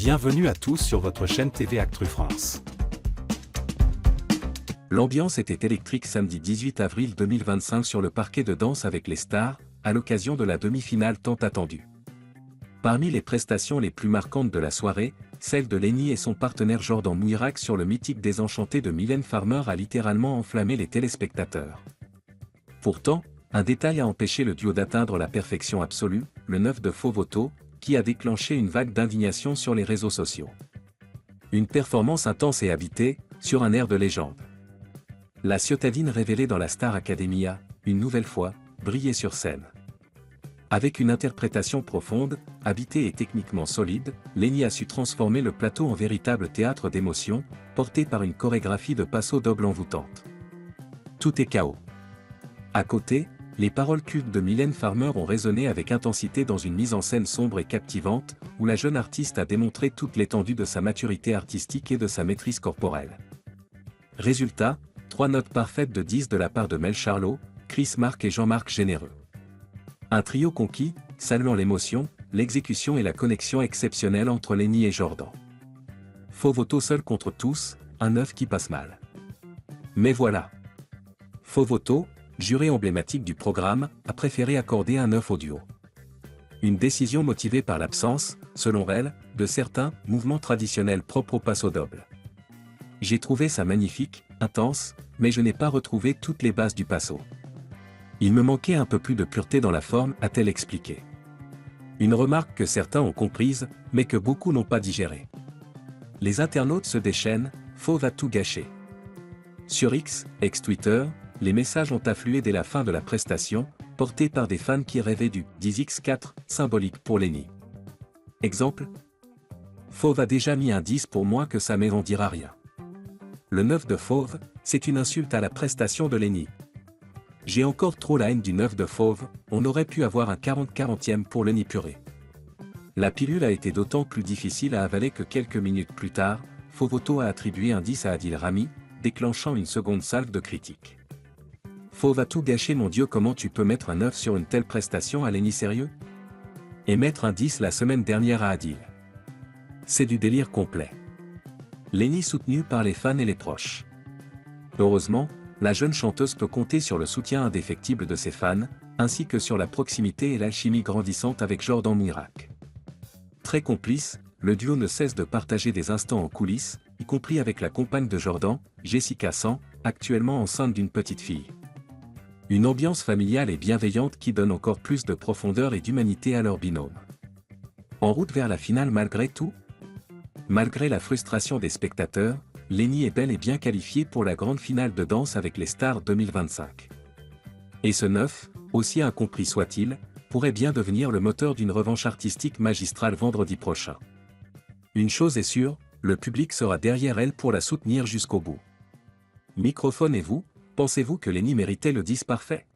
Bienvenue à tous sur votre chaîne TV Actu France. L'ambiance était électrique samedi 18 avril 2025 sur le parquet de danse avec les stars, à l'occasion de la demi-finale tant attendue. Parmi les prestations les plus marquantes de la soirée, celle de Lenny et son partenaire Jordan Mouirak sur le mythique Désenchanté de Mylène Farmer a littéralement enflammé les téléspectateurs. Pourtant, un détail a empêché le duo d'atteindre la perfection absolue, le 9 de Faux Voto, qui a déclenché une vague d'indignation sur les réseaux sociaux. Une performance intense et habitée, sur un air de légende. La ciotadine révélée dans la Star Academy a, une nouvelle fois, brillé sur scène. Avec une interprétation profonde, habitée et techniquement solide, Lenny a su transformer le plateau en véritable théâtre d'émotions, porté par une chorégraphie de passo doble envoûtante. Tout est chaos. À côté, les paroles cultes de Mylène Farmer ont résonné avec intensité dans une mise en scène sombre et captivante, où la jeune artiste a démontré toute l'étendue de sa maturité artistique et de sa maîtrise corporelle. Résultat, 3 notes parfaites de 10 de la part de Mel Charlot, Chris Mark et Jean-Marc Généreux. Un trio conquis, saluant l'émotion, l'exécution et la connexion exceptionnelle entre Lenny et Jordan. Faux Voto seul contre tous, un 9 qui passe mal. Mais voilà. Faux Voto, jury emblématique du programme, a préféré accorder un 9 au duo. Une décision motivée par l'absence, selon elle, de certains mouvements traditionnels propres au passo doble. J'ai trouvé ça magnifique, intense, mais je n'ai pas retrouvé toutes les bases du passo. Il me manquait un peu plus de pureté dans la forme, a-t-elle expliqué. Une remarque que certains ont comprise, mais que beaucoup n'ont pas digérée. Les internautes se déchaînent, Faux va tout gâcher. Sur X, ex-Twitter, les messages ont afflué dès la fin de la prestation, portés par des fans qui rêvaient du 10x4, symbolique pour Lenny. Exemple. Fauve a déjà mis un 10 pour moi que ça m'en dira rien. Le 9 de Fauve, c'est une insulte à la prestation de Lenny. J'ai encore trop la haine du 9 de Fauve, on aurait pu avoir un 40/40e pour Lenny purée. La pilule a été d'autant plus difficile à avaler que quelques minutes plus tard, Faux Voto a attribué un 10 à Adil Rami, déclenchant une seconde salve de critiques. Faux va tout gâcher mon Dieu, comment tu peux mettre un 9 sur une telle prestation à Lenny, sérieux? Et mettre un 10 la semaine dernière à Adil. C'est du délire complet. Lenny soutenu par les fans et les proches. Heureusement, la jeune chanteuse peut compter sur le soutien indéfectible de ses fans, ainsi que sur la proximité et l'alchimie grandissante avec Jordan Mouirak. Très complice, le duo ne cesse de partager des instants en coulisses, y compris avec la compagne de Jordan, Jessica Sang, actuellement enceinte d'une petite fille. Une ambiance familiale et bienveillante qui donne encore plus de profondeur et d'humanité à leur binôme. En route vers la finale malgré tout? Malgré la frustration des spectateurs, Lenny est bel et bien qualifié pour la grande finale de Danse avec les stars 2025. Et ce 9, aussi incompris soit-il, pourrait bien devenir le moteur d'une revanche artistique magistrale vendredi prochain. Une chose est sûre, le public sera derrière elle pour la soutenir jusqu'au bout. Microphone et vous, pensez-vous que Lenny méritait le 10 parfait?